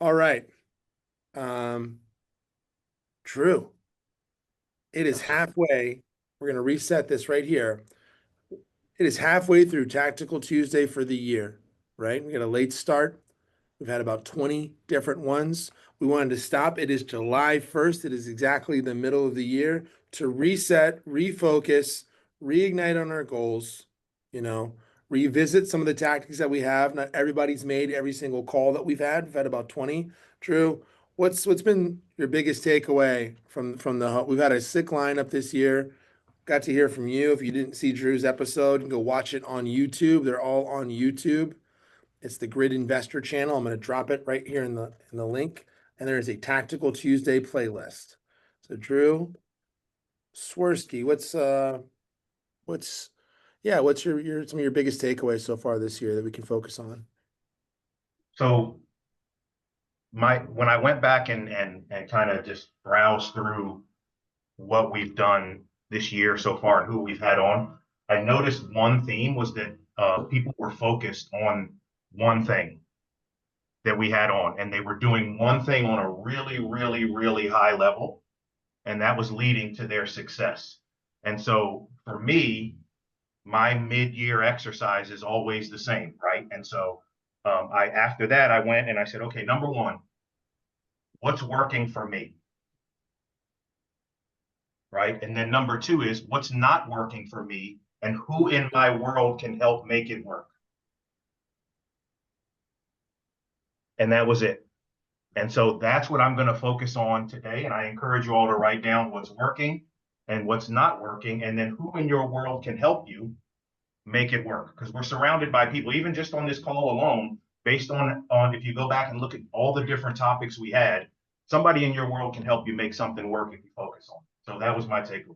All right. Um, Drew, it is Yes, sir. halfway. We're going to reset this right here. It is halfway through Tactical Tuesday for the year, right? We got a late start. We've had about 20 different ones. We wanted to stop. It is July 1st. It is exactly the middle of the year to reset, refocus, reignite on our goals, you know, revisit some of the tactics that we have. Not everybody's made every single call that we've had. We've had about 20. Drew, what's been your biggest takeaway from the we've had a sick lineup this year. Got to hear from you. If you didn't see Drew's episode, you can go watch it on YouTube. They're all on YouTube. It's the Grid Investor channel. I'm going to drop it right here in the link. And there is a Tactical Tuesday playlist. So Drew Swersky, what's what's your some of your biggest takeaways so far this year that we can focus on? So when I went back and kind of just browsed through what we've done this year so far and who we've had on, I noticed one theme was that people were focused on one thing that we had on, and they were doing one thing on a really, really, really high level, and that was leading to their success. And so for me, my mid-year exercise is always the same, right? And so I after that I went and I said, okay, number one, what's working for me, right? And then number two is what's not working for me, and who in my world can help make it work. And that was it. And so that's what I'm going to focus on today. And I encourage you all to write down what's working and what's not working, and then who in your world can help you make it work, because we're surrounded by people, even just on this call alone, based on if you go back and look at all the different topics we had, somebody in your world can help you make something work if you focus on it. So that was my takeaway.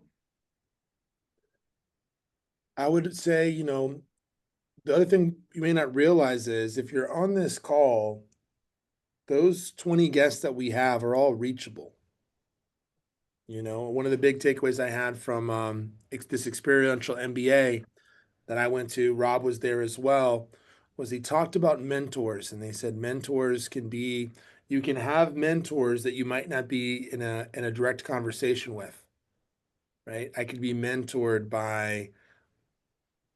I would say, the other thing you may not realize is if you're on this call, those 20 guests that we have are all reachable. One of the big takeaways I had from this experiential MBA that I went to, Rob was there as well, was he talked about mentors, and they said mentors can be, you can have mentors that you might not be in a direct conversation with, right? I could be mentored by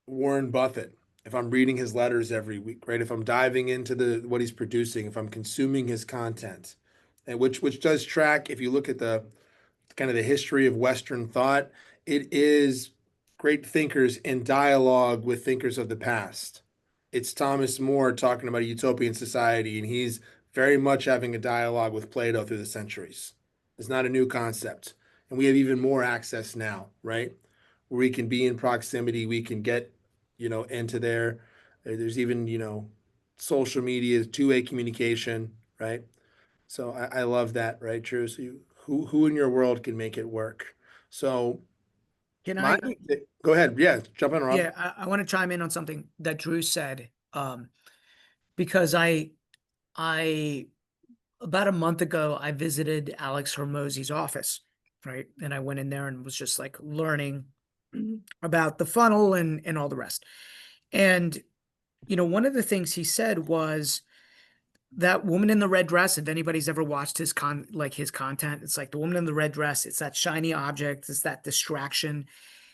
Warren Buffett if I'm reading his letters every week, right? If I'm diving into the what he's producing, if I'm consuming his content, and which does track, if you look at the kind of the history of Western thought, it is great thinkers in dialogue with thinkers of the past. It's Thomas More talking about a utopian society, and he's very much having a dialogue with Plato through the centuries. It's not a new concept. And we have even more access now, right? Where we can be in proximity, we can get, into there. There's even, social media, two-way communication, right? So I love that, right, Drew? So who in your world can make it work? So Can my I? go ahead, yeah, jump in, Rob. Yeah, I want to chime in on something that Drew said. Because I about a month ago I visited Alex Hormozy's office, right? And I went in there and was just like learning about the funnel and all the rest. And one of the things he said was that woman in the red dress. If anybody's ever watched his content, it's like the woman in the red dress. It's that shiny object. It's that distraction.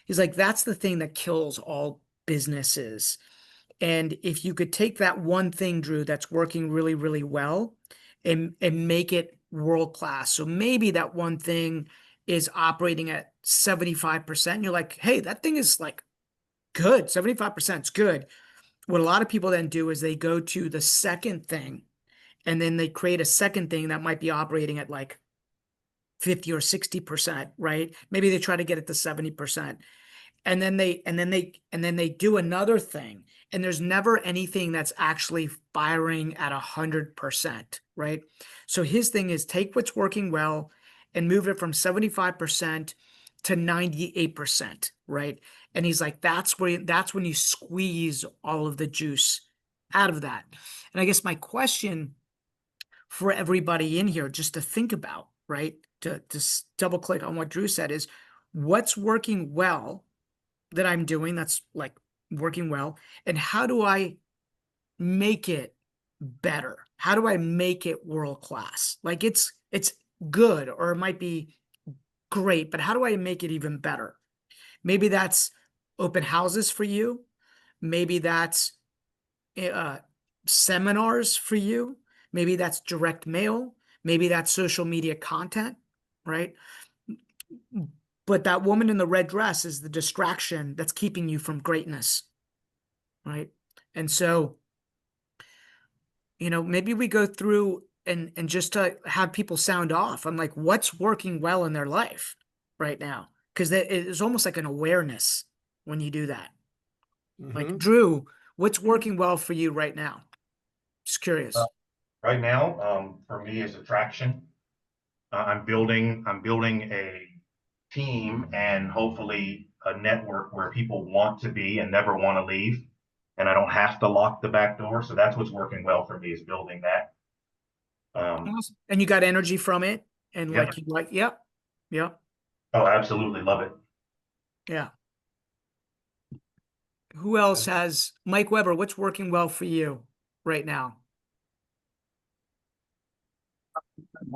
He's like, that's the thing that kills all businesses. And if you could take that one thing, Drew, that's working really, really well and make it world class. So maybe that one thing is operating at 75%. You're like, hey, that thing is like good. 75% is good. What a lot of people then do is they go to the second thing and then they create a second thing that might be operating at like 50 or 60%, right? Maybe they try to get it to 70%. And then they do another thing, and there's never anything that's actually firing at 100%, right? So his thing is take what's working well and move it from 75% to 98%, right? And he's like, that's when you squeeze all of the juice out of that. And I guess my question for everybody in here just to think about, right? To double click on what Drew said is what's working well that I'm doing that's like working well, and how do I make it better? how do I make it world class? Like it's good, or it might be great, but how do I make it even better? Maybe that's open houses for you. Maybe that's uh, seminars for you. Maybe that's direct mail. Maybe that's social media content, right? But that woman in the red dress is the distraction that's keeping you from greatness, right? And so, maybe we go through and just to have people sound off on like what's working well in their life right now, because it's almost like an awareness when you do that. Like, Mhm. Drew, what's working well for you right now? Just Uh, curious. right now, for me is attraction. I'm building a team and hopefully a network where people want to be and never want to leave. And I don't have to lock the back door. So that's what's working well for me is building that. Um, Awesome. And you got energy from it, and yep. yep, yep, Oh, absolutely love it. yeah. Who else has Mike Weber? What's working well for you right now?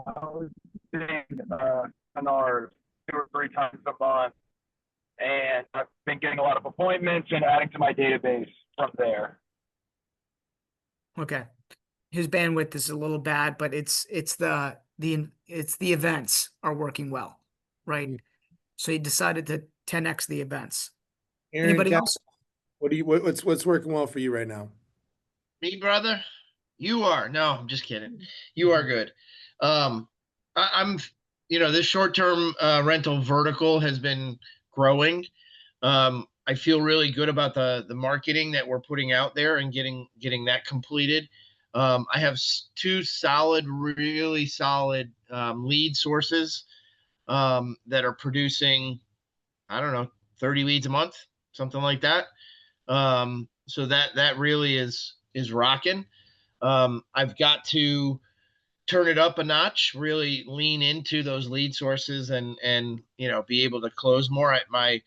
I was doing seminars 2 or 3 times a month, and I've been getting a lot of appointments and adding to my database from there. Okay. His bandwidth is a little bad, but it's the events are working well, right? Mm. So he decided to 10x the events. Aaron, Anybody else? what's working well for you right now? Me, brother? You are. No, I'm just kidding. You are good. I'm, this short-term rental vertical has been growing. I feel really good about the marketing that we're putting out there and getting that completed. I have two really solid lead sources that are producing, I don't know, 30 leads a month, something like that. So that really is rocking. I've got to turn it up a notch, really lean into those lead sources and be able to close more. My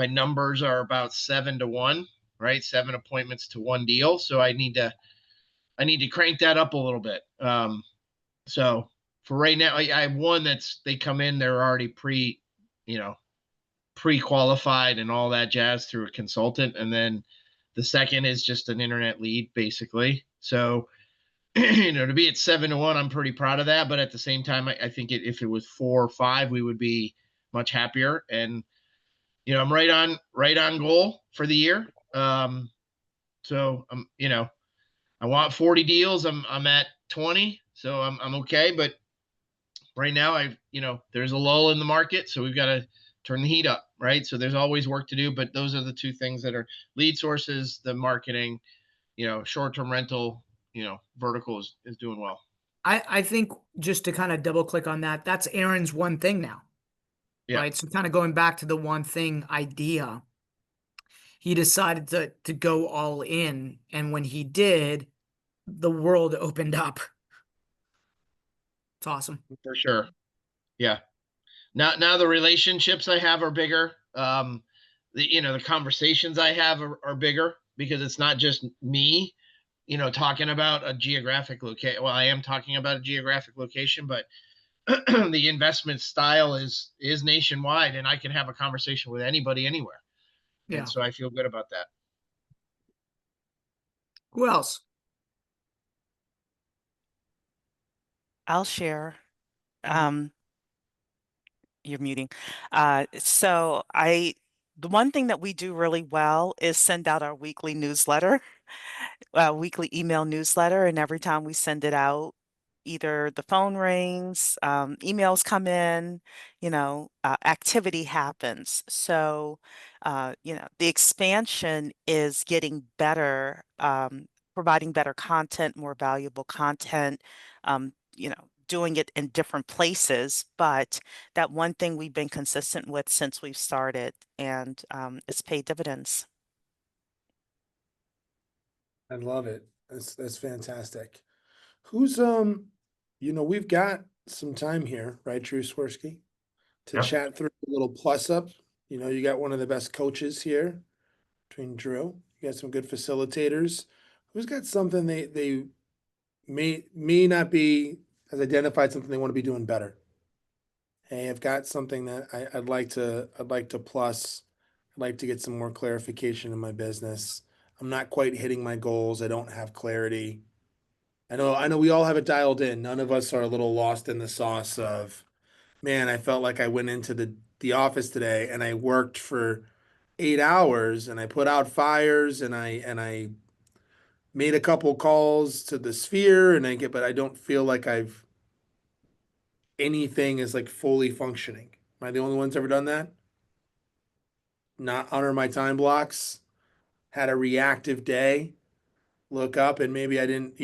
numbers are about 7 to 1, right? 7 appointments to 1 deal. So I need to crank that up a little bit. So for right now, I have one they come in, they're already pre-qualified and all that jazz through a consultant, and then the second is just an internet lead basically. So to be at 7 to 1, I'm pretty proud of that. But at the same time, I think if it was 4 or 5, we would be much happier. And I'm right on goal for the year. So I want 40 deals. I'm at 20, so I'm okay. But right now, there's a lull in the market, so we've got to turn the heat up, right? So there's always work to do. But those are the two things that are lead sources, the marketing, short-term rental, vertical is doing well. I think just to kind of double click on that, that's Aaron's one thing now, Yeah, right? So kind of going back to the one thing idea, he decided to go all in, and when he did, the world opened up. It's awesome. for sure. Yeah. Now the relationships I have are bigger. The conversations I have are bigger because it's not just me, talking about a geographic location. Well, I am talking about a geographic location, but the investment style is nationwide, and I can have a conversation with anybody anywhere. And Yeah. so I feel good about that. Who else? I'll share. You're muting. The one thing that we do really well is send out our weekly newsletter, weekly email newsletter. And every time we send it out, either the phone rings, emails come in, activity happens. So, the expansion is getting better, providing better content, more valuable content, doing it in different places. But that one thing we've been consistent with since we've started, and it's paid dividends. I love it. That's fantastic. Who's we've got some time here, right, Drew Swersky, to Yep. chat through a little plus up. You got one of the best coaches here between Drew. You got some good facilitators. Who's got something they may not be has identified something they want to be doing better. Hey, I've got something that I'd like to plus. I'd like to get some more clarification in my business. I'm not quite hitting my goals. I don't have clarity. I know we all have it dialed in. None of us are a little lost in the sauce of, man, I felt like I went into the office today and I worked for 8 hours and I put out fires and I made a couple calls to the sphere and but I don't feel like anything is like fully functioning. Am I the only one's ever done that? Not honor my time blocks, had a reactive day, look up and maybe I didn't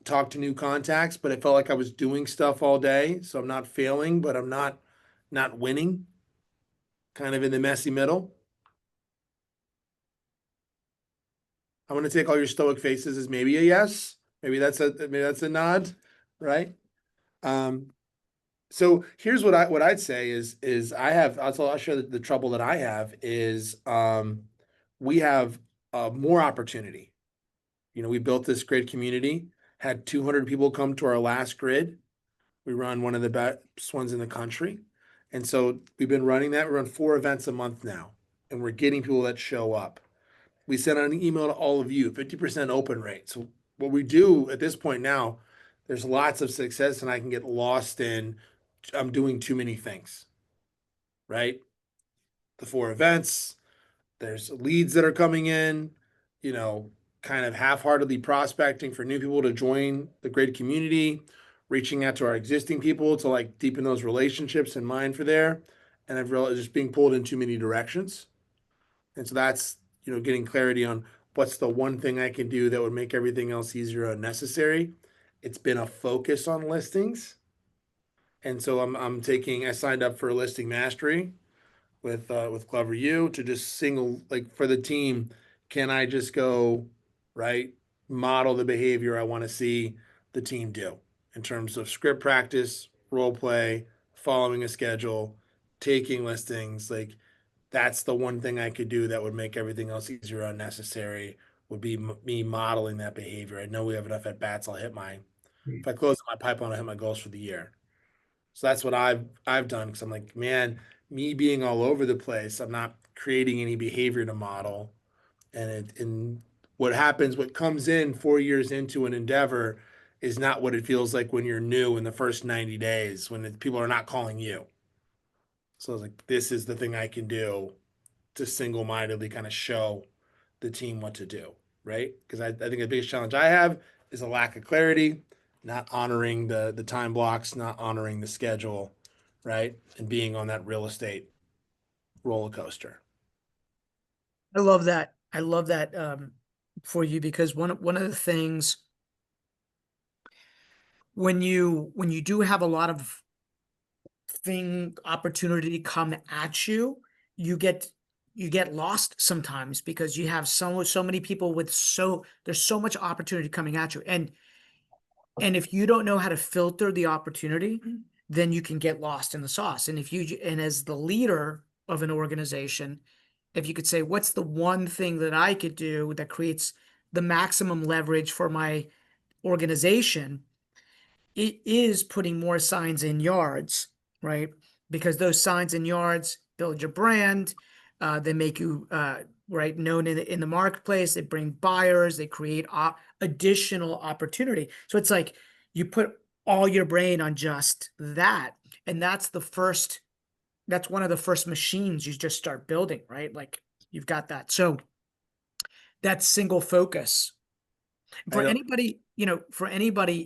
talk to new contacts, but I felt like I was doing stuff all day. So I'm not failing, but I'm not winning, kind of in the messy middle. I'm going to take all your stoic faces as maybe a yes. Maybe that's a nod, right? Um, so here's what I'd say is I'll share the trouble that I have is we have more opportunity. You know, we built this grid community, had 200 people come to our last grid. We run one of the best ones in the country. And so we've been running that. We run 4 events a month now, and we're getting people that show up. We send out an email to all of you, 50% open rate. So what we do at this point now, there's lots of success, and I can get lost in I'm doing too many things, right? The 4 events, there's leads that are coming in, you know, kind of half-heartedly prospecting for new people to join the grid community, reaching out to our existing people to like deepen those relationships and mind for there. And I've realized just being pulled in too many directions. And so that's, getting clarity on what's the one thing I can do that would make everything else easier or unnecessary. It's been a focus on listings. And so I signed up for a listing mastery with Clever U to just single like for the team, can I just go right model the behavior I want to see the team do in terms of script practice, role play, following a schedule, taking listings, like that's the one thing I could do that would make everything else easier or unnecessary would be me modeling that behavior. I know we have enough at bats. If I close my pipeline, I'll hit my goals for the year. So that's what I've done because I'm like, man, me being all over the place, I'm not creating any behavior to model. And what comes in 4 years into an endeavor is not what it feels like when you're new in the first 90 days when people are not calling you. So I was like, this is the thing I can do to single-mindedly kind of show the team what to do, right? Because I think the biggest challenge I have is a lack of clarity, not honoring the time blocks, not honoring the schedule, right? And being on that real estate roller coaster. I love that. I love that for you because one of the things when you do have a lot of opportunity come at you, you get lost sometimes because you have so many people with there's so much opportunity coming at you. And if you don't know how to filter the opportunity, then you can get lost in the sauce. And as the leader of an organization, if you could say, what's the one thing that I could do that creates the maximum leverage for my organization, it is putting more signs in yards, right? Because those signs in yards build your brand. They make you right known in the marketplace. They bring buyers. They create additional opportunity. So it's like you put all your brain on just that, and that's one of the first machines you just start building, right? Like you've got that. So that's single focus. For anybody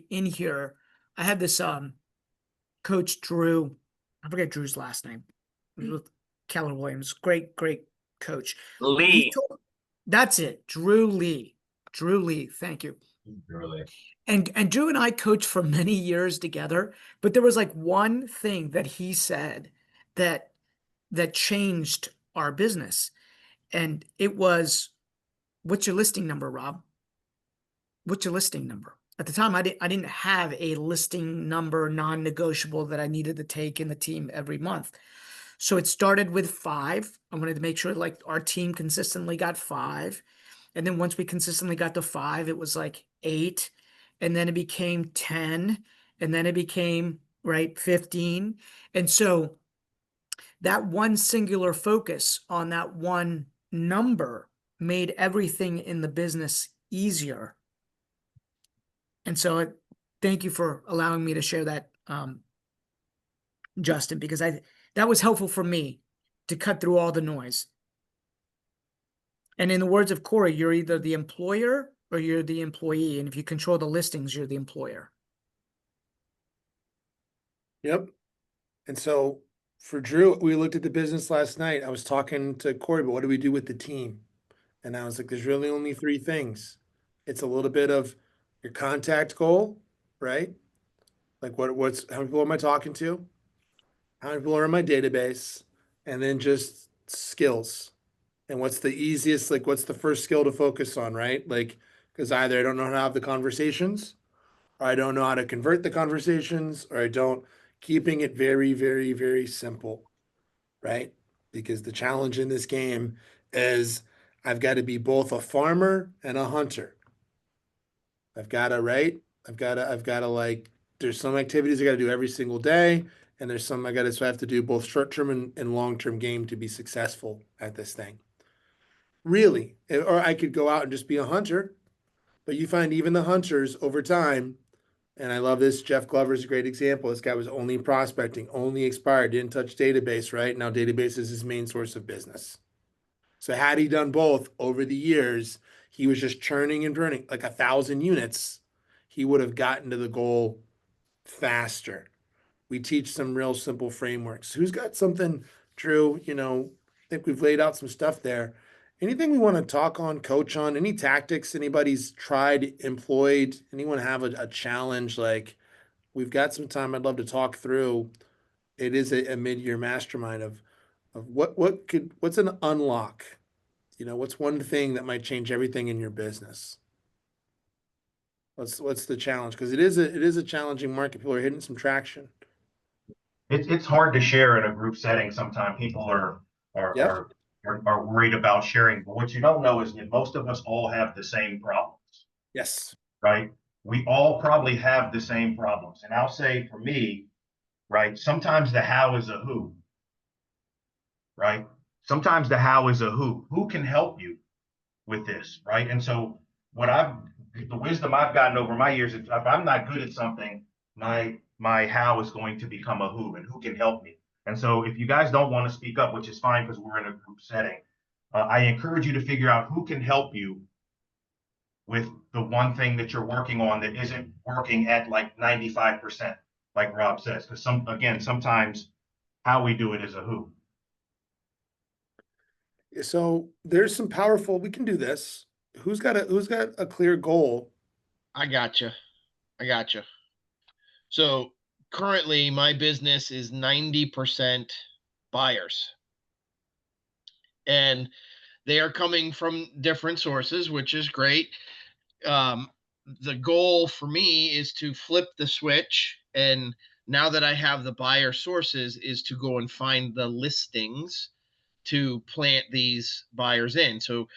in here, I had this coach Drew, I forget Drew's last name. It was with Keller Williams, great coach. Lee. That's it, Drew Lee. Drew Lee, thank you. Really? And Drew and I coached for many years together, but there was like one thing that he said that changed our business. And it was, what's your listing number, Rob? What's your listing number? At the time, I didn't have a listing number non-negotiable that I needed to take in the team every month. So it started with 5. I wanted to make sure like our team consistently got 5. And then once we consistently got to 5, it was like 8. and then it became 10, and then it became, right, 15. And so that one singular focus on that one number made everything in the business easier. And so thank you for allowing me to share that, Justin, because that was helpful for me to cut through all the noise. And in the words of Corey, you're either the employer or you're the employee. And if you control the listings, you're the employer. Yep. And so for Drew, we looked at the business last night. I was talking to Corey, but what do we do with the team? And I was like, there's really only three things. It's a little bit of your contact goal, right? Like what's how many people am I talking to? How many people are in my database? And then just skills. And what's the easiest, like what's the first skill to focus on, right? Like, because either I don't know how to have the conversations, or I don't know how to convert the conversations, or I don't keeping it very, very, very simple, right? Because the challenge in this game is I've got to be both a farmer and a hunter. I've got to, right? I've got to like, there's some activities I got to do every single day. And there's some so I have to do both short-term and long-term game to be successful at this thing. Really. Or I could go out and just be a hunter, but you find even the hunters over time, and I love this. Jeff Glover's a great example. This guy was only prospecting, only expired, didn't touch database, right? Now database is his main source of business. So had he done both over the years, he was just churning and burning like 1,000 units. He would have gotten to the goal faster. We teach some real simple frameworks. Who's got something, Drew? I think we've laid out some stuff there. Anything we want to talk on, coach on, any tactics anybody's tried, employed, anyone have a challenge? Like we've got some time. I'd love to talk through. It is a mid-year mastermind of what's an unlock? What's one thing that might change everything in your business? What's the challenge? Because it is a challenging market. People are hitting some traction. It's hard to share in a group setting. Sometimes people are are Yep. are are worried about sharing. But what you don't know is that most of us all have the same problems, Yes. right? We all probably have the same problems. And I'll say for me, right, sometimes the how is a who, right? Sometimes the how is a who. Who can help you with this, right? And so the wisdom I've gotten over my years, if I'm not good at something, my how is going to become a who, and who can help me. And so if you guys don't want to speak up, which is fine because we're in a group setting, I encourage you to figure out who can help you with the one thing that you're working on that isn't working at like 95%, like Rob says. Because sometimes how we do it is a who. So there's some powerful. We can do this. Who's got a clear goal? I gotcha. I gotcha. So currently my business is 90% buyers. And they are coming from different sources, which is great. The goal for me is to flip the switch. And now that I have the buyer sources, is to go and find the listings to plant these buyers in. So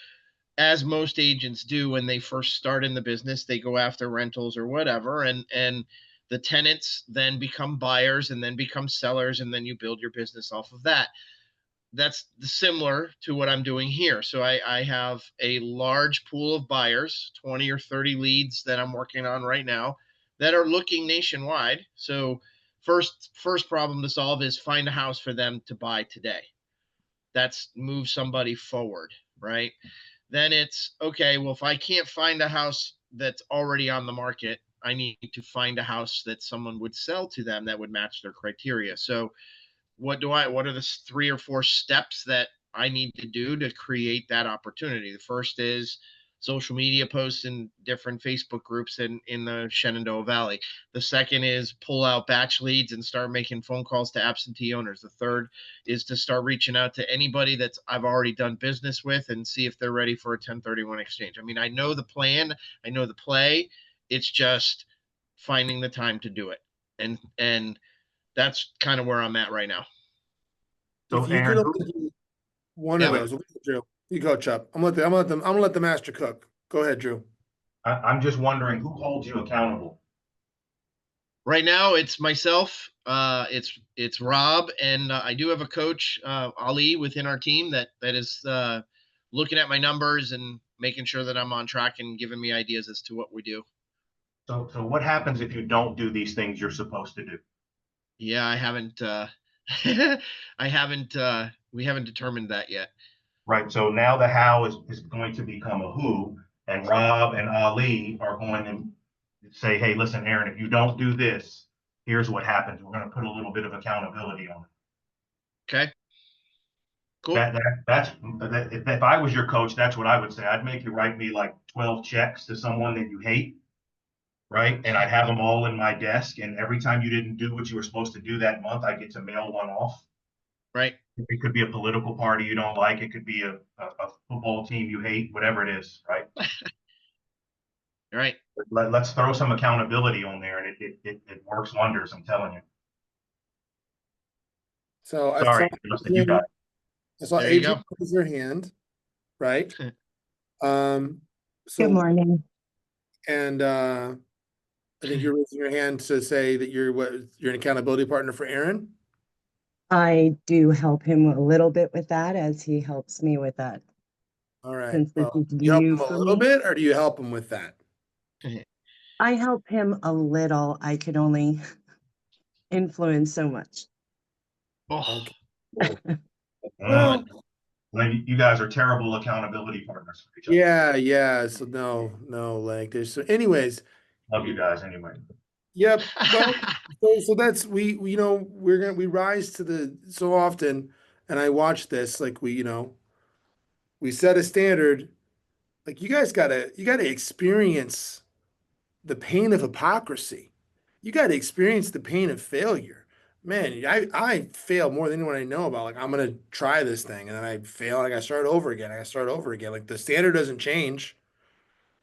as most agents do when they first start in the business, they go after rentals or whatever, and the tenants then become buyers and then become sellers, and then you build your business off of that. That's similar to what I'm doing here. So I have a large pool of buyers, 20 or 30 leads that I'm working on right now that are looking nationwide. So first problem to solve is find a house for them to buy today. That's move somebody forward, right? Then it's okay, well, if I can't find a house that's already on the market, I need to find a house that someone would sell to them that would match their criteria. So what are the 3 or 4 steps that I need to do to create that opportunity? The first is social media posts in different Facebook groups in the Shenandoah Valley. The second is pull out batch leads and start making phone calls to absentee owners. The third is to start reaching out to anybody that's I've already done business with and see if they're ready for a 1031 exchange. I mean, I know the plan, I know the play. It's just finding the time to do it. And that's kind of where I'm at right now. So If you could Aaron, only do one of Yeah. those, Drew, you go, Chubb. I'm gonna let the master cook. Go ahead, Drew. I'm just wondering who holds you accountable. Right now, it's myself. It's Rob, and I do have a coach, Ali, within our team that is looking at my numbers and making sure that I'm on track and giving me ideas as to what we do. So what happens if you don't do these things you're supposed to do? Yeah, I haven't. I haven't. We haven't determined that yet. Right. So now the how is going to become a who, and Rob and Ali are going to say, hey, listen, Aaron, if you don't do this, here's what happens. We're going to put a little bit of accountability on it. Okay. Cool. If I was your coach, that's what I would say. I'd make you write me like 12 checks to someone that you hate, right? And I'd have them all in my desk. And every time you didn't do what you were supposed to do that month, I get to mail one off. Right. It could be a political party you don't like. It could be a football team you hate, whatever it is, right? Right. Let's throw some accountability on there, and it works wonders. I'm telling you. So I Sorry, saw Justin, you got it. I saw There you Adrian go. raise her hand, right? Good So morning. and I think you're raising your hand to say that you're an accountability partner for Aaron. I do help him a little bit with that as he helps me with that. All right. Since this Well, is you help new him a for little me. bit, or do you help him with that? I help him a little. I can only influence so much. Oh, Okay. Well, Then you guys are terrible accountability partners for each other. yeah. So no, like there's so. Anyways, Love you guys anyway. yep. Well, so that's we we rise to the so often, and I watch this like we set a standard. Like you gotta experience the pain of hypocrisy. You got to experience the pain of failure. Man, I fail more than anyone I know about. Like, I'm going to try this thing and then I fail. I got to start over again. I got to start over again. Like, the standard doesn't change.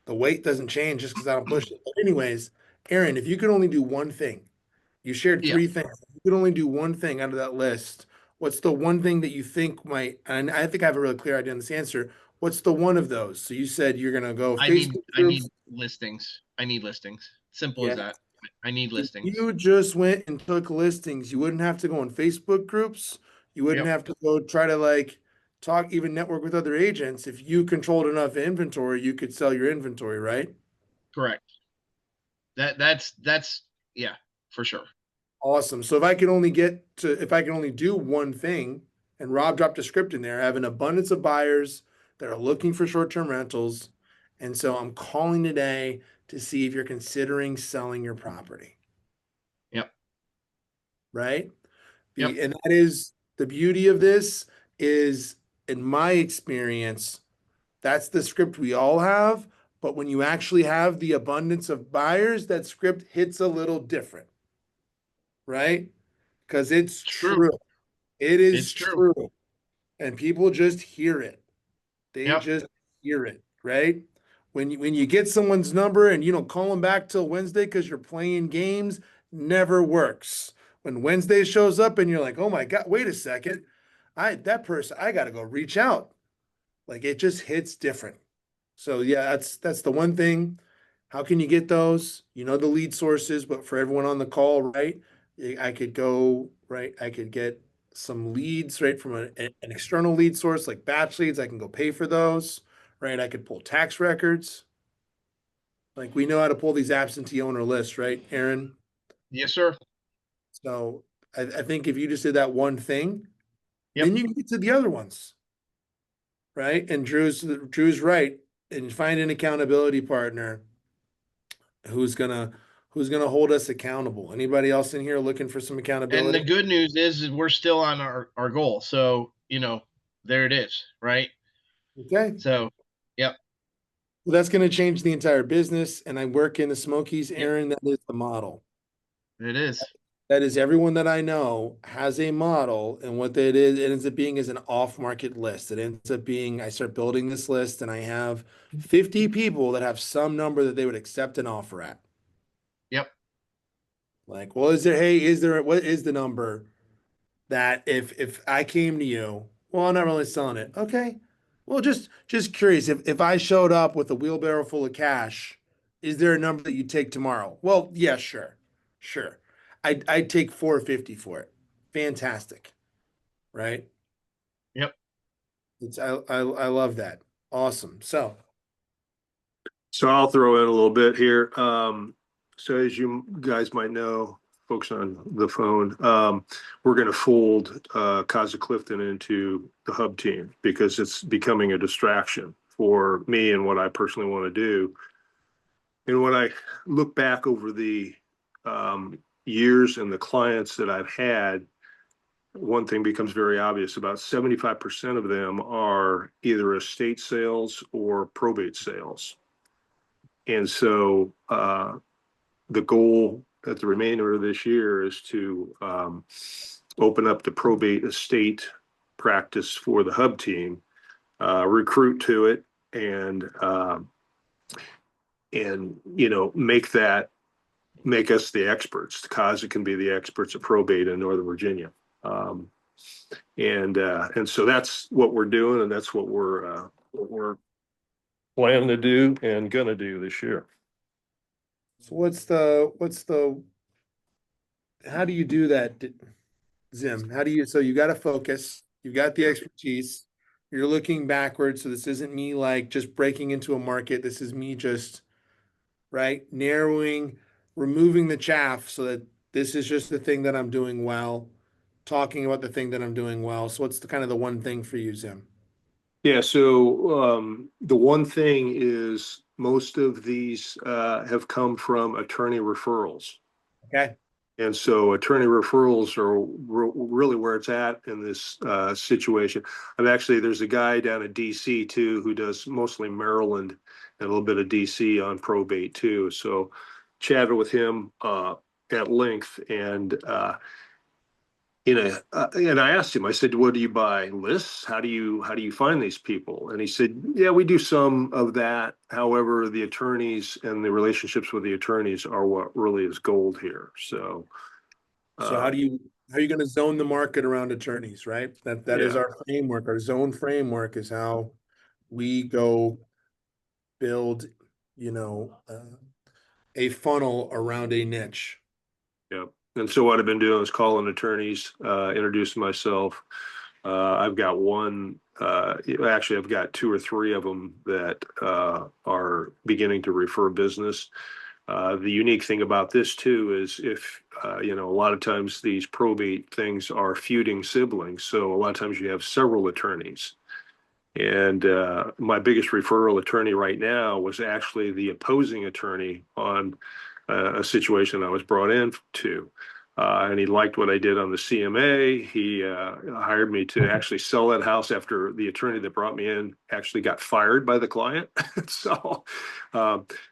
The weight doesn't change just because I don't push it. But, anyways, Aaron, if you could only do one thing, you shared yeah. 3 things. If you could only do one thing out of that list, what's the one thing that you think might, and I think I have a really clear idea on this answer. What's the one of those? So you said you're going to go Facebook I groups. need listings. I need listings. Simple Yeah. as that. I need If listings. you just went and took listings, you wouldn't have to go on Facebook groups. You wouldn't Yep. have to go try to like talk, even network with other agents. If you controlled enough inventory, you could sell your inventory, right? Correct. That's yeah, for sure. Awesome. So if I can only do one thing, and Rob dropped a script in there, I have an abundance of buyers that are looking for short-term rentals. And so I'm calling today to see if you're considering selling your property. Yep. Right? Yep. And that is the beauty of this is, in my experience, that's the script we all have. But when you actually have the abundance of buyers, that script hits a little different, right? Because it's True. true. It is It's true. true. And people just hear it. They Yep. just hear it, right? When you get someone's number and you don't call them back till Wednesday because you're playing games, never works. When Wednesday shows up and you're like, oh my God, wait a second. I gotta go reach out. Like it just hits different. So yeah, that's the one thing. How can you get those? You know the lead sources, but for everyone on the call, right? I could go, right? I could get some leads, right, from an external lead source like batch leads. I can go pay for those, right? I could pull tax records. Like we know how to pull these absentee owner lists, right, Aaron? Yes, sir. So I think if you just did that one thing, Yep. then you can get to the other ones, right? And Drew's right. And find an accountability partner who's gonna hold us accountable. Anybody else in here looking for some And accountability? the good news is we're still on our goal. So, there it is, right? Okay. So, yep. Well, that's going to change the entire business. And I work in the Smokies, Yep. Aaron. That is the model. It is. That is everyone that I know has a model. And what that is, it ends up being is an off-market list. It ends up being, I start building this list and I have 50 people that have some number that they would accept an offer at. Yep. Like, well, what is the number that if I came to you, well, I'm not really selling it. Okay. Well, just curious, if I showed up with a wheelbarrow full of cash, Is there a number that you take tomorrow? Well, yeah, sure. Sure. I'd take 450 for it. Fantastic. Right? Yep. I love that. Awesome. So I'll throw in a little bit here. So as you guys might know, folks on the phone, we're going to fold Casa Clifton into the hub team because it's becoming a distraction for me and what I personally want to do. And when I look back over the years and the clients that I've had, one thing becomes very obvious. About 75% of them are either estate sales or probate sales. And so the goal at the remainder of this year is to open up the probate estate practice for the hub team, recruit to it, and make us the experts. The CASA can be the experts of probate in Northern Virginia. And so that's what we're doing, and that's what we're planning to do and gonna do this year. So how do you do that, Zim? So you got to focus, you got the expertise, you're looking backwards. So this isn't me like just breaking into a market. This is me just, right, narrowing, removing the chaff so that this is just the thing that I'm doing well, talking about the thing that I'm doing well. So what's the kind of the one thing for you, Zim? Yeah, so the one thing is most of these have come from attorney referrals. Okay. And so attorney referrals are really where it's at in this situation. There's a guy down at DC too who does mostly Maryland and a little bit of DC on probate too. So chatted with him at length, and and I asked him, I said, what do you buy? Lists? How do you find these people? And he said, yeah, we do some of that. However, the attorneys and the relationships with the attorneys are what really is gold here. So how are you going to zone the market around attorneys, right? That is Yeah. our framework. Our zone framework is how we go build, a funnel around a niche. Yep. And so what I've been doing is calling attorneys, introducing myself. I've got I've got two or three of them that are beginning to refer business. The unique thing about this too is if, a lot of times these probate things are feuding siblings. So a lot of times you have several attorneys. And my biggest referral attorney right now was actually the opposing attorney on a situation I was brought in to. And he liked what I did on the CMA. He hired me to actually sell that house after the attorney that brought me in actually got fired by the client. So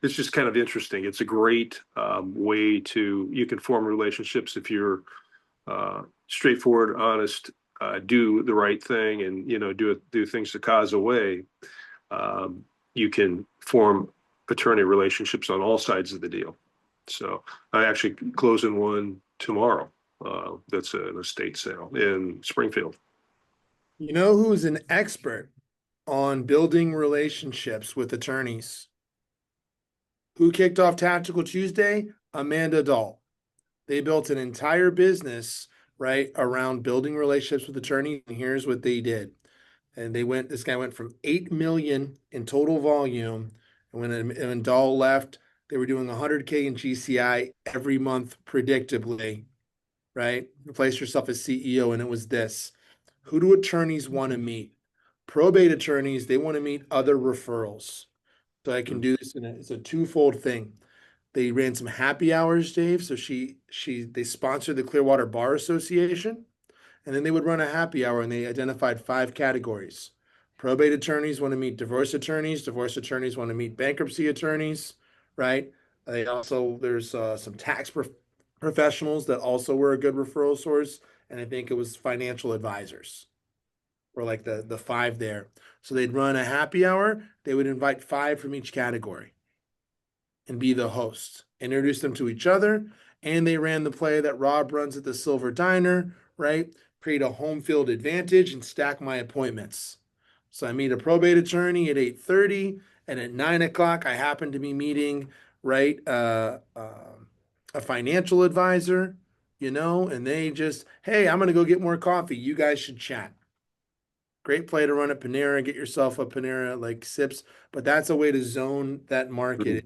it's just kind of interesting. It's a great way you can form relationships if you're straightforward, honest, do the right thing, and do things the CASA way. You can form attorney relationships on all sides of the deal. So I actually closing one tomorrow. That's an estate sale in Springfield. You know who's an expert on building relationships with attorneys? Who kicked off Tactical Tuesday? Amanda Dahl. They built an entire business, right, around building relationships with attorneys. And here's what they did. And this guy went from 8 million in total volume. And when Dahl left, they were doing 100K in GCI every month, predictably, right? Replace yourself as CEO. And it was this. Who do attorneys want to meet? Probate attorneys, they want to meet other referrals. So I can do this it's a twofold thing. They ran some happy hours, Dave. So they sponsored the Clearwater Bar Association, and then they would run a happy hour, and they identified 5 categories. Probate attorneys want to meet divorce attorneys want to meet bankruptcy attorneys, right? There's some tax professionals that also were a good referral source, and I think it was financial advisors were like the 5 there. So they'd run a happy hour. They would invite 5 from each category and be the host, introduce them to each other. And they ran the play that Rob runs at the Silver Diner, right? Create a home field advantage and stack my appointments. So I meet a probate attorney at 8:30, and at 9 o'clock, I happen to be meeting right? A financial advisor, and they just, hey, I'm gonna go get more coffee. You guys should chat. Great play to run a Panera, get yourself a Panera like sips, but that's a way to zone that market.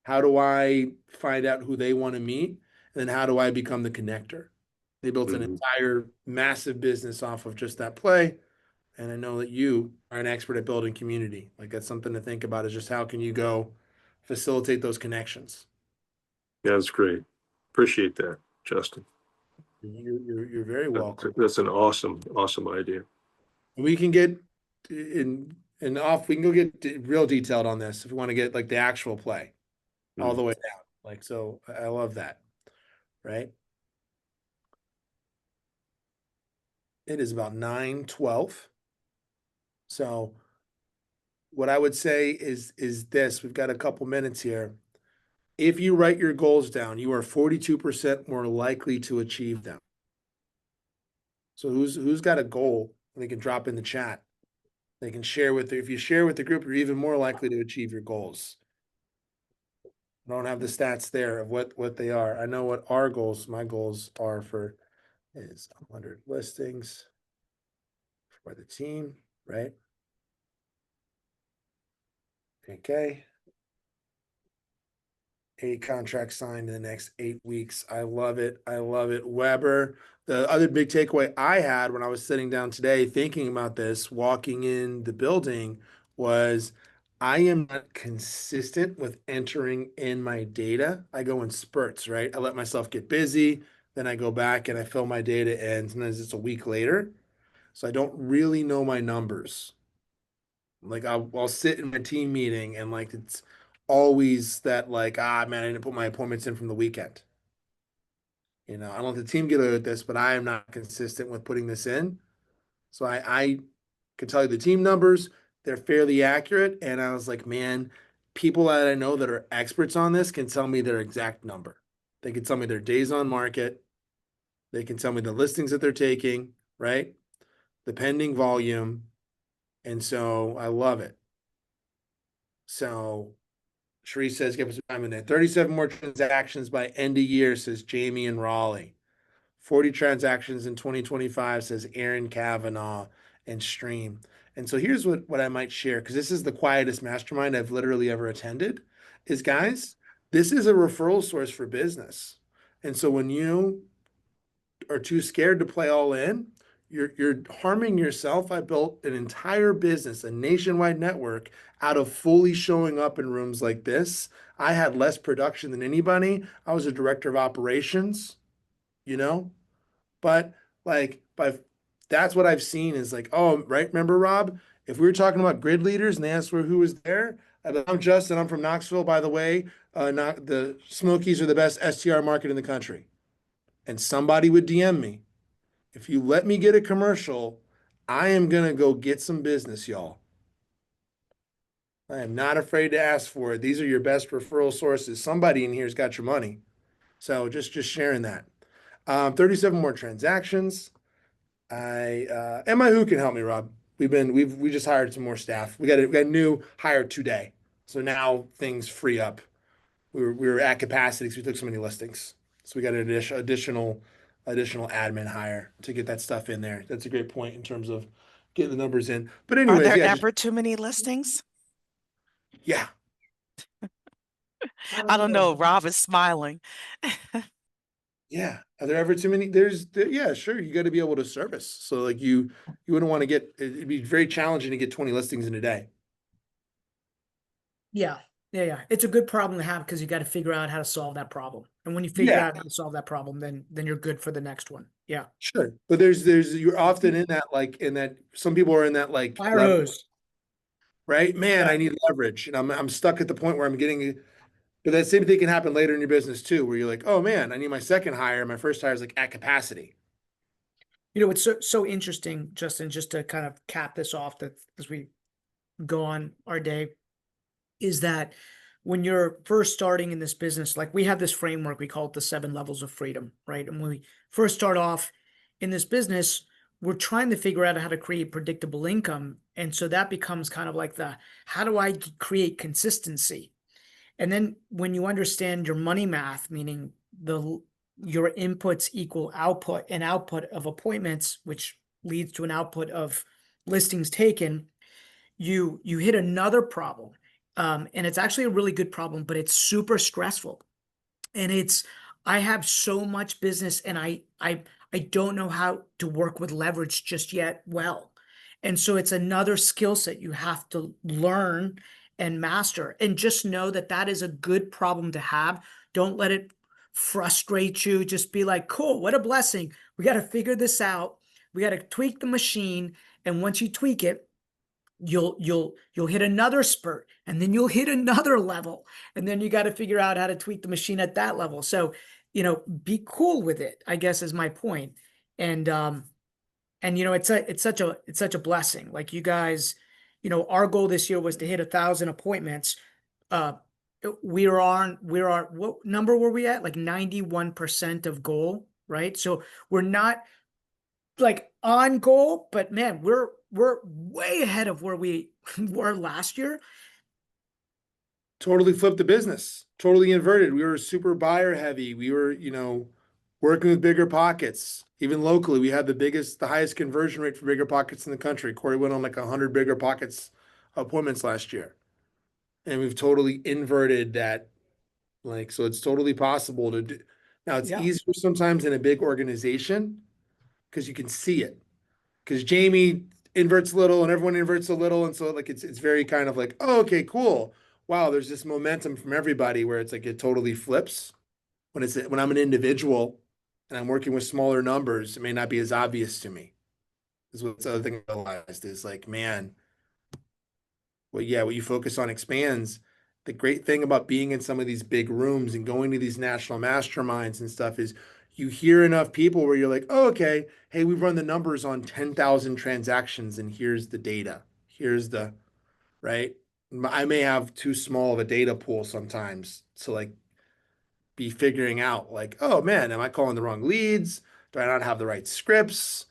How do I find out who they want to meet? And then how do I become the connector? They built an entire massive business off of just that play. And I know that you are an expert at building community. Like that's something to think about is just how can you go facilitate those connections? Yeah, that's great. Appreciate that, Justin. You're very welcome. That's an awesome idea. We can get in off. We can go get real detailed on this if we want to get like the actual play all the way down. Like so, I love that. Right. It is about 9:12. So what I would say is this. We've got a couple minutes here. If you write your goals down, you are 42% more likely to achieve them. So who's got a goal? They can drop in the chat. They can share with if you share with the group, you're even more likely to achieve your goals. I don't have the stats there of what they are. I know what our goals, my goals are for is 100 listings for the team, right? Okay. 8 contracts signed in the next 8 weeks. I love it. I love it. Weber, the other big takeaway I had when I was sitting down today thinking about this, walking in the building, was I am not consistent with entering in my data. I go in spurts, right? I let myself get busy, then I go back and I fill my data in. Sometimes it's a week later. So I don't really know my numbers. Like I'll sit in my team meeting and like it's always that like, man, I didn't put my appointments in from the weekend. I don't let the team get away with this, but I am not consistent with putting this in. So I can tell you the team numbers, they're fairly accurate. And I was like, man, people that I know that are experts on this can tell me their exact number. They can tell me their days on market. They can tell me the listings that they're taking, right? The pending volume. And so I love it. So Sharice says, give us some time in there. 37 more transactions by end of year, says Jamie and Raleigh. 40 transactions in 2025, says Aaron Kavanaugh and Stream. And so here's what I might share, because this is the quietest mastermind I've literally ever attended, is guys, this is a referral source for business. And so when you are too scared to play all in, you're harming yourself. I built an entire business, a nationwide network, out of fully showing up in rooms like this. I had less production than anybody. I was a director of operations, but that's what I've seen is like, oh, right. Remember, Rob, if we were talking about grid leaders and they asked who was there, I'm Justin. I'm from Knoxville, by the way. Not the Smokies are the best STR market in the country. And somebody would DM me. If you let me get a commercial, I am going to go get some business, y'all. I am not afraid to ask for it. These are your best referral sources. Somebody in here's got your money. So just sharing that. 37 more transactions. And my who can help me, Rob. We just hired some more staff. We got a new hire today. So now things free up. We were at capacity because we took so many listings. So we got an additional admin hire to get that stuff in there. That's a great point in terms of getting the numbers in. But Are anyways, there yeah, ever too many listings? yeah. I don't know. Rob is smiling. Yeah. Are there ever too many? Yeah, sure. You got to be able to service. So like you wouldn't want to it'd be very challenging to get 20 listings in a day. Yeah. Yeah. It's a good problem to have because you got to figure out how to solve that problem. And when you figure out how to solve that problem, then you're good for the next one. Yeah. Sure. But you're often in that some people are in that like Fire hose. Right? Man, I need leverage. And I'm stuck at the point where I'm getting. But that same thing can happen later in your business too, where you're like, oh man, I need my second hire. My first hire is like at capacity. It's so interesting, Justin, just to kind of cap this off that as we go on our day, is that when you're first starting in this business, like we have this framework, we call it the 7 levels of freedom, right? And when we first start off in this business, we're trying to figure out how to create predictable income. And so that becomes kind of like how do I create consistency? And then when you understand your money math, meaning your inputs equal output and output of appointments, which leads to an output of listings taken, you hit another problem. And it's actually a really good problem, but it's super stressful. And I have so much business and I don't know how to work with leverage just yet well. And so it's another skill set you have to learn and master, and just know that that is a good problem to have. Don't let it frustrate you. Just be like, cool, what a blessing. We got to figure this out. We got to tweak the machine. And once you tweak it, you'll hit another spurt, and then you'll hit another level, and then you got to figure out how to tweak the machine at that level. So, be cool with it, I guess, is my point. And it's such a blessing. Like, you guys, our goal this year was to hit 1,000 appointments. What number were we at? Like 91% of goal, right? So we're not like on goal, but man, we're way ahead of where we were last year. Totally flipped the business, totally inverted. We were super buyer heavy. We were, working with bigger pockets. Even locally, we had the highest conversion rate for bigger pockets in the country. Corey went on like 100 bigger pockets appointments last year. And we've totally inverted that. Like, so it's totally possible to do. Now, it's easier sometimes in a big organization because you can see it. Because Jamie inverts a little and everyone inverts a little. And so like it's very kind of like, oh, okay, cool. Wow, there's this momentum from everybody where it's like it totally flips. When I'm an individual and I'm working with smaller numbers, it may not be as obvious to me. Is what's the other thing I realized is like, man, what you focus on expands. The great thing about being in some of these big rooms and going to these national masterminds and stuff is you hear enough people where you're like, oh, okay, hey, we've run the numbers on 10,000 transactions and here's the data. Right? I may have too small of a data pool sometimes to like be figuring out like, oh man, am I calling the wrong leads? Do I not have the right scripts?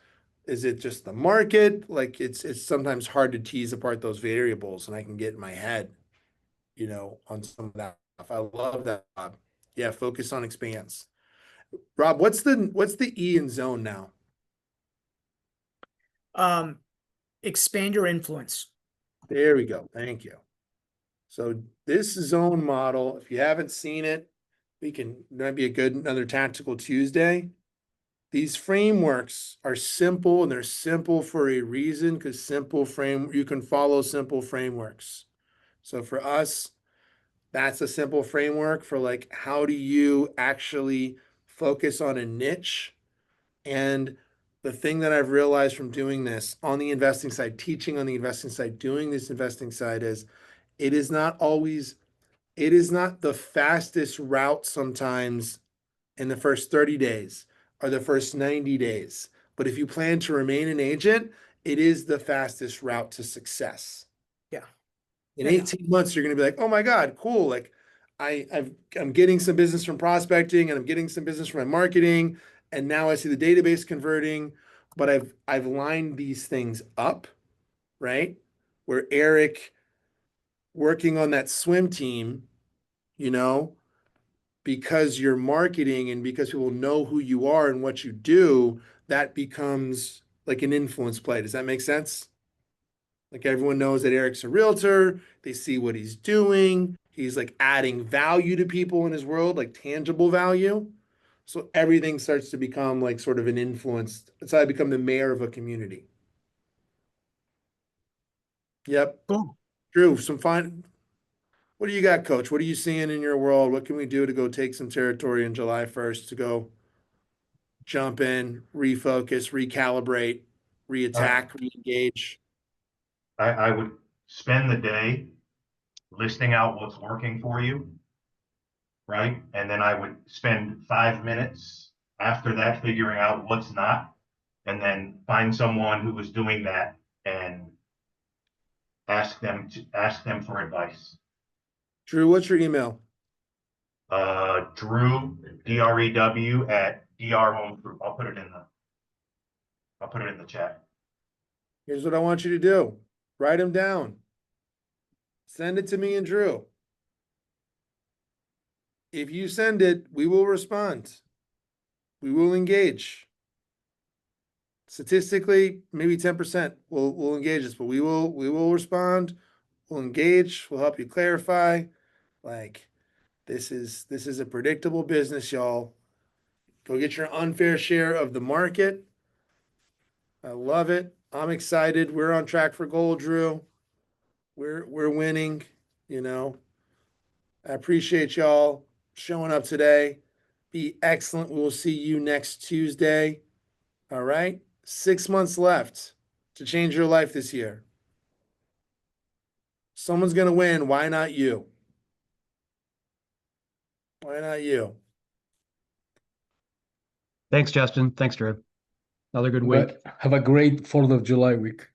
Is it just the market? Like it's sometimes hard to tease apart those variables, and I can get in my head, on some of that stuff. I love that, Rob. Yeah, focus on expands. Rob, what's the E in zone now? Expand your influence. There we go. Thank you. So this zone model, if you haven't seen it, might be a good another tactical Tuesday. These frameworks are simple, and they're simple for a reason, because you can follow simple frameworks. So for us, that's a simple framework for like, how do you actually focus on a niche? And the thing that I've realized from doing this on the investing side, teaching on the investing side, doing this investing side is it is not the fastest route sometimes in the first 30 days or the first 90 days. But if you plan to remain an agent, it is the fastest route to success. Yeah. In 18 months, you're going to be like, oh my God, cool. Like I'm getting some business from prospecting and I'm getting some business from my marketing. And now I see the database converting, but I've lined these things up, right? Where Eric working on that swim team, because you're marketing and because people know who you are and what you do, that becomes like an influence play. Does that make sense? Like everyone knows that Eric's a realtor. They see what he's doing. He's like adding value to people in his world, like tangible value. So everything starts to become like sort of an influence. That's how I become the mayor of a community. Yep. Cool. Drew, what do you got, Coach? What are you seeing in your world? What can we do to go take some territory in July 1st to go jump in, refocus, recalibrate, reattack, reengage? I would spend the day listing out what's working for you, right? And then I would spend 5 minutes after that figuring out what's not, and then find someone who was doing that and ask them for advice. Drew, what's your email? Drew, DREW at DR Home Group. I'll put it in the chat. Here's what I want you to do. Write them down. Send it to me and Drew. if you send it, we will respond. We will engage. Statistically, maybe 10% will engage us, but we will respond. We'll engage. We'll help you clarify. Like this is a predictable business, y'all. Go get your unfair share of the market. I love it. I'm excited. We're on track for gold, Drew. We're winning, you know. I appreciate y'all showing up today. Be excellent. We will see you next Tuesday. All right. 6 months left to change your life this year. Someone's going to win. Why not you? Why not you? Thanks, Justin. Thanks, Drew. Another good Well, week. have a great 4th of July week.